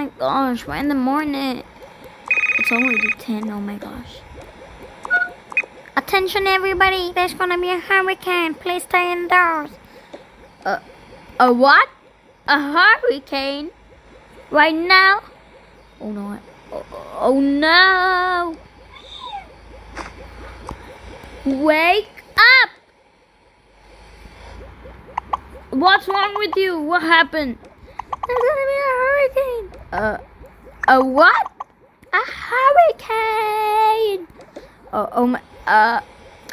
my gosh, why in the morning? It's already 10, oh my gosh. Attention everybody, there's gonna be a hurricane. Please stay indoors. A what? A hurricane? Right now? Oh no. Oh no. Wake up! What's wrong with you? What happened? There's gonna be a hurricane. A what? A hurricane. Oh my.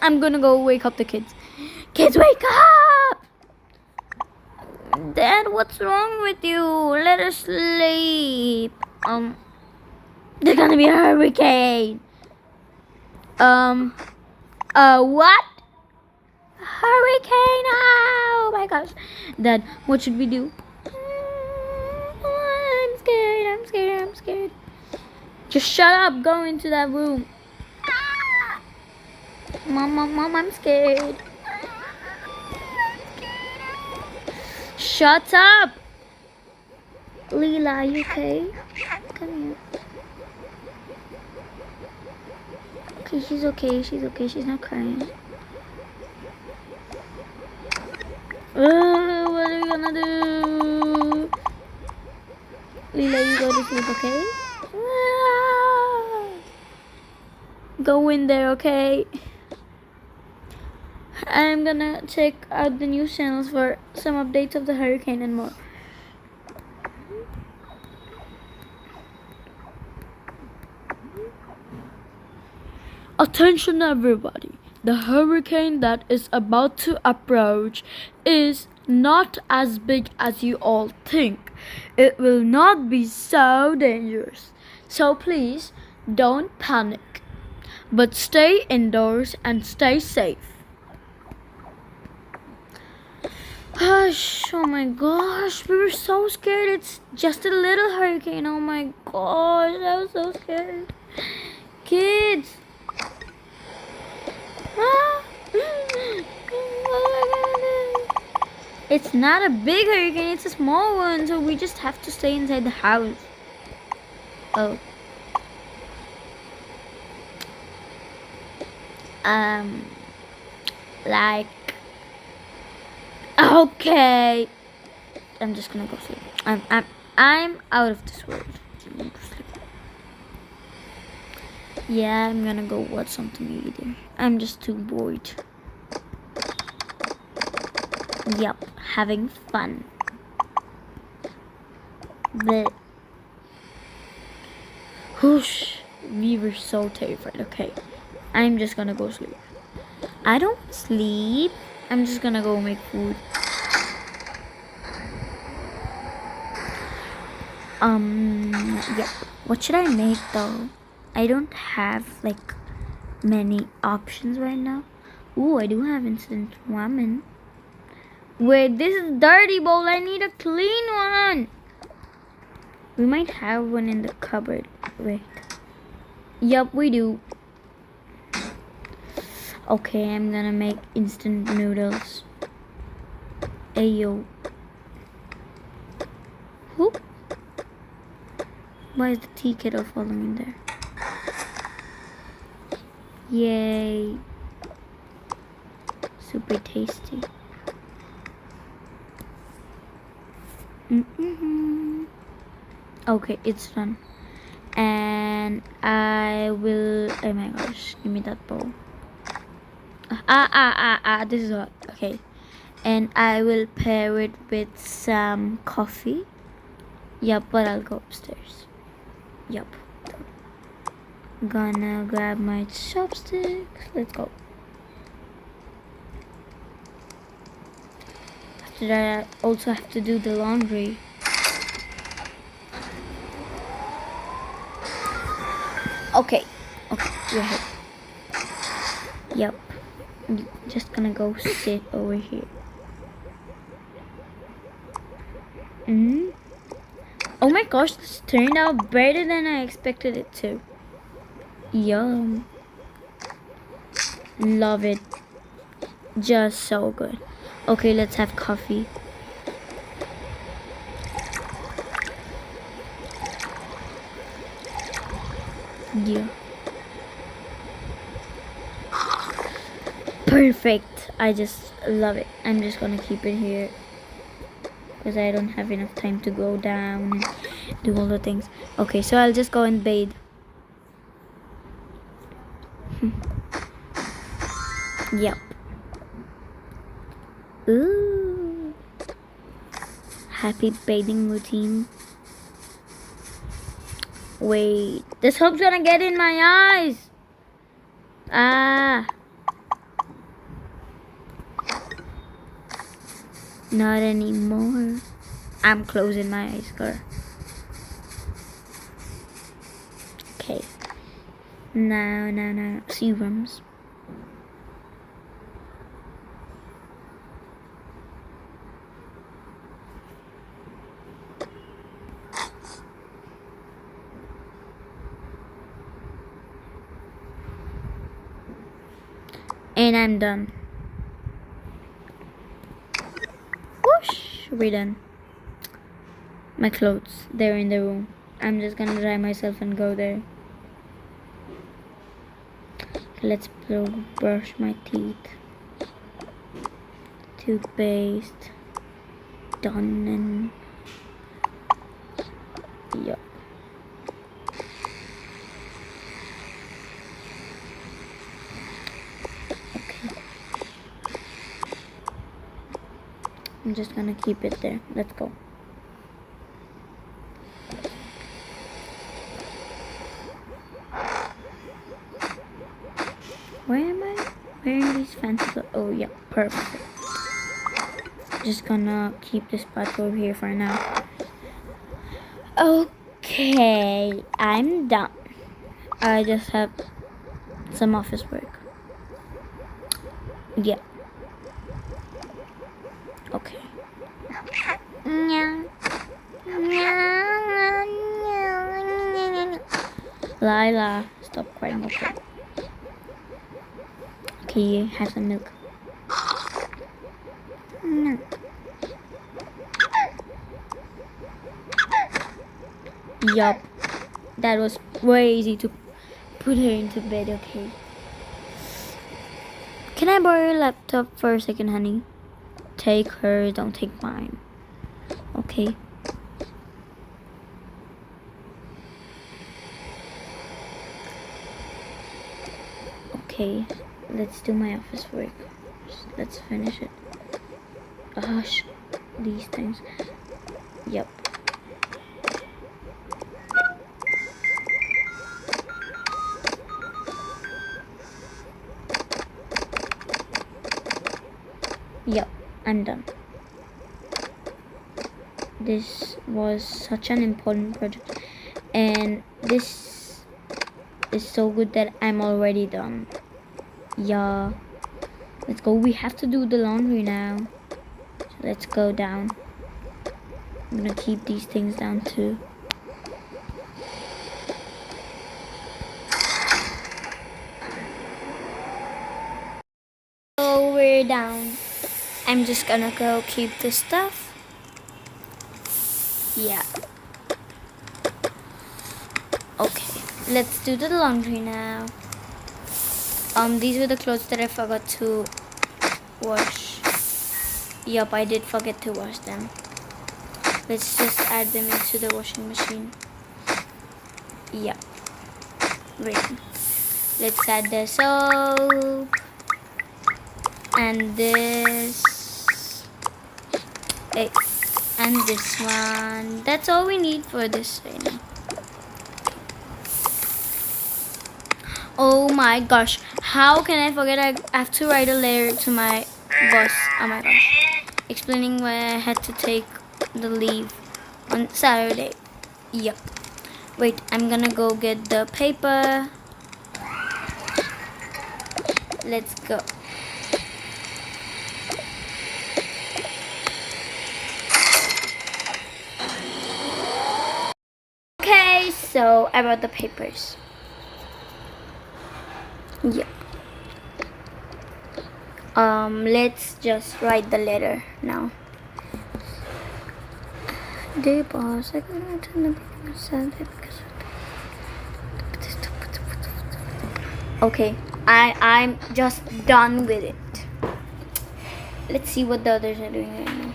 I'm gonna go wake up the kids. Kids, wake up! Dad, what's wrong with you? Let us sleep. There's gonna be a hurricane. What? Hurricane! Oh my gosh. Dad, what should we do? I'm scared. Just shut up. Go into that room. Mom, I'm scared. Shut up. Leela, are you okay? Come here. Okay, she's okay. She's not crying. What are we gonna do? Leela, you go to sleep, okay? Go in there, okay? I'm gonna check out the news channels for some updates of the hurricane and more. Attention everybody, the hurricane that is about to approach is not as big as you all think. It will not be so dangerous. So please don't panic, but stay indoors and stay safe. Hush, oh my gosh, we were so scared. It's just a little hurricane. Oh my gosh, I was so scared. Kids. It's not a big hurricane, it's a small one, so we just have to stay inside the house. Oh. Like, okay. I'm just gonna go sleep. I'm out of this world. Yeah, I'm gonna go watch something either. I'm just too bored. Yep, having fun. But whoosh, we were so terrified. Okay, I'm just gonna go sleep. I don't sleep. I'm just gonna go make food. Yeah. What should I make though? I don't have like many options right now. Ooh, I do have instant ramen. Wait, this is dirty bowl. I need a clean one. We might have one in the cupboard. Wait. Yup, we do. Okay, I'm gonna make instant noodles. Ayo. Whoop. Why is the tea kettle falling in there? Yay. Super tasty. Okay, it's done. And I will, oh my gosh, give me that bowl. This is hot. Okay. And I will pair it with some coffee. Yup, but I'll go upstairs. Yup. Gonna grab my chopsticks. Let's go. After that, I also have to do the laundry. Okay, we're here. Yep. I'm just gonna go sit over here. Oh my gosh, this turned out better than I expected it to. Yum. Love it. Just so good. Okay, let's have coffee. Yeah. Perfect. I just love it. I'm just gonna keep it here because I don't have enough time to go down and do all the things. Okay, so I'll just go and bathe. Yep. Ooh. Happy bathing routine. Wait, this hook's gonna get in my eyes. Ah. Not anymore. I'm closing my eyes, girl. Okay. Now. Serums. And I'm done. Whoosh! We're done. My clothes, they're in the room. I'm just gonna dry myself and go there. Let's brush my teeth. Toothpaste. Done and... Yup. I'm just gonna keep it there. Let's go. Where am I wearing these fancy clothes? Oh yeah, perfect. Just gonna keep this spot over here for now. Okay, I'm done. I just have some office work. Yeah. Okay. Lila, stop crying, okay. Okay, have some milk. No. Yup. That was way easy to put her into bed, okay. Can I borrow your laptop for a second, honey? Take hers, don't take mine. Okay. Okay, let's do my office work. Let's finish it. Gosh, these things. Yep. Yep, I'm done. This was such an important project, and this is so good that I'm already done. Yeah, let's go. We have to do the laundry now. So let's go down. I'm gonna keep these things down too. So we're down. I'm just gonna go keep this stuff. Yeah. Okay, let's do the laundry now. These were the clothes that I forgot to wash. Yup, I did forget to wash them. Let's just add them into the washing machine. Yup. Great. Let's add the soap. And this. And this one. That's all we need for this right now. Oh my gosh. How can I forget? I have to write a letter to my boss. Oh my gosh. Explaining why I had to take the leave on Saturday. Yep. Wait, I'm gonna go get the paper. Let's go. Okay, so I brought the papers. Yeah. Let's just write the letter now. Dear boss, I couldn't attend the meeting on Saturday because of Okay, I'm just done with it. Let's see what the others are doing right now.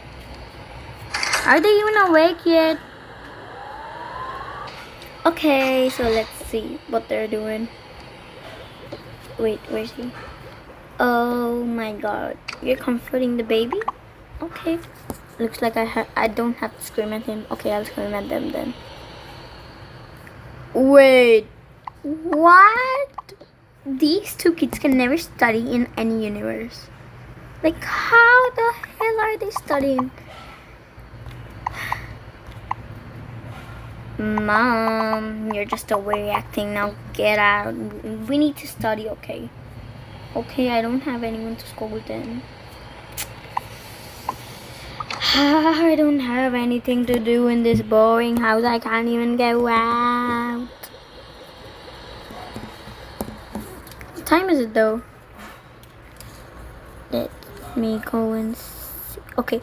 Are they even awake yet? Okay, so let's see what they're doing. Wait, where's he? Oh my god, you're comforting the baby? Okay. Looks like I don't have to scream at him. Okay, I'll scream at them then. Wait, what? These two kids can never study in any universe. Like, how the hell are they studying? Mom, you're just overreacting now. Get out. We need to study, okay? Okay, I don't have anyone to scold then. I don't have anything to do in this boring house. I can't even go out. What time is it though? Let me go and see. Okay.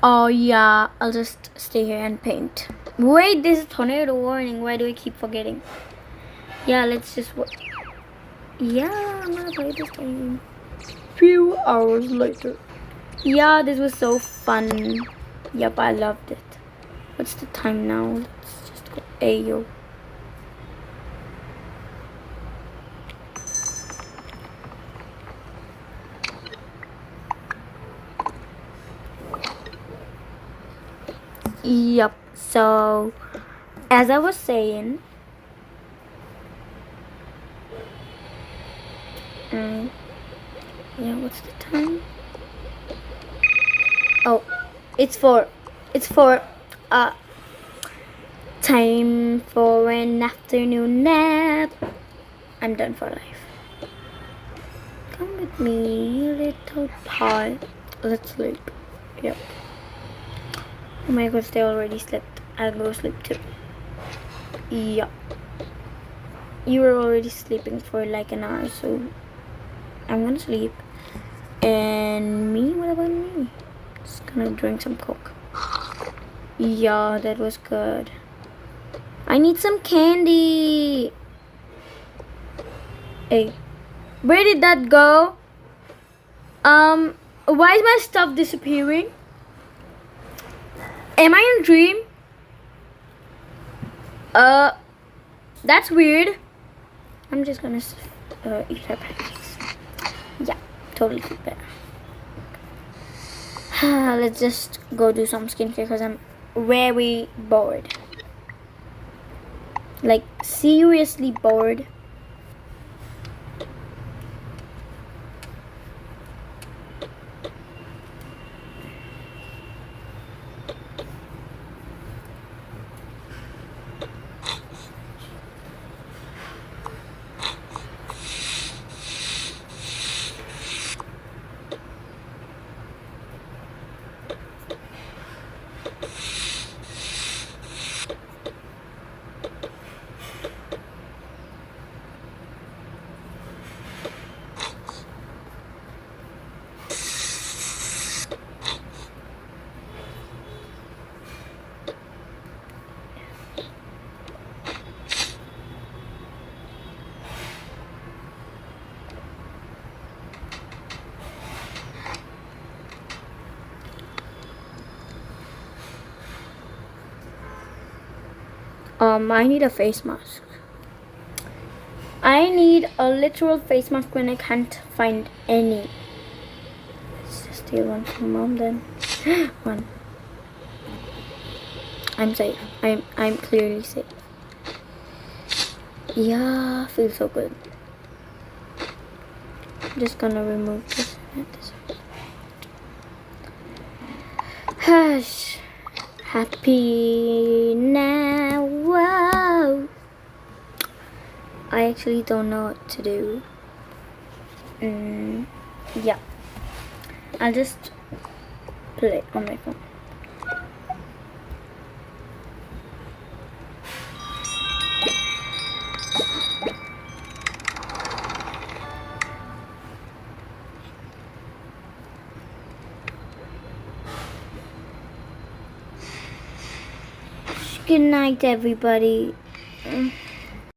Oh yeah, I'll just stay here and paint. Wait, there's a tornado warning. Why do I keep forgetting? Yeah, let's just yeah, I'm gonna play this game. Few hours later. Yeah, this was so fun. Yep, I loved it. What's the time now? Let's just go. Ayo. Yep. So, as I was saying, yeah, what's the time? Oh, it's for time for an afternoon nap. I'm done for life. Come with me, little pie. Let's sleep. Yep. Oh my gosh, they already slept. I'll go sleep too. Yep. You were already sleeping for like an hour, so I'm gonna sleep. And me? What about me? Just gonna drink some Coke. Yeah, that was good. I need some candy. Hey, where did that go? Why is my stuff disappearing? Am I in a dream? That's weird. I'm just gonna eat her pancakes. Yeah, totally better. Let's just go do some skincare because I'm very bored. Like, seriously bored. I need a face mask. I need a literal face mask when I can't find any. Let's just steal one from mom then. One. I'm safe. I'm clearly safe. Yeah, feels so good. I'm just gonna remove this. Hush. Happy now. Whoa. I actually don't know what to do. Yeah. I'll just play on my phone. Good night, everybody.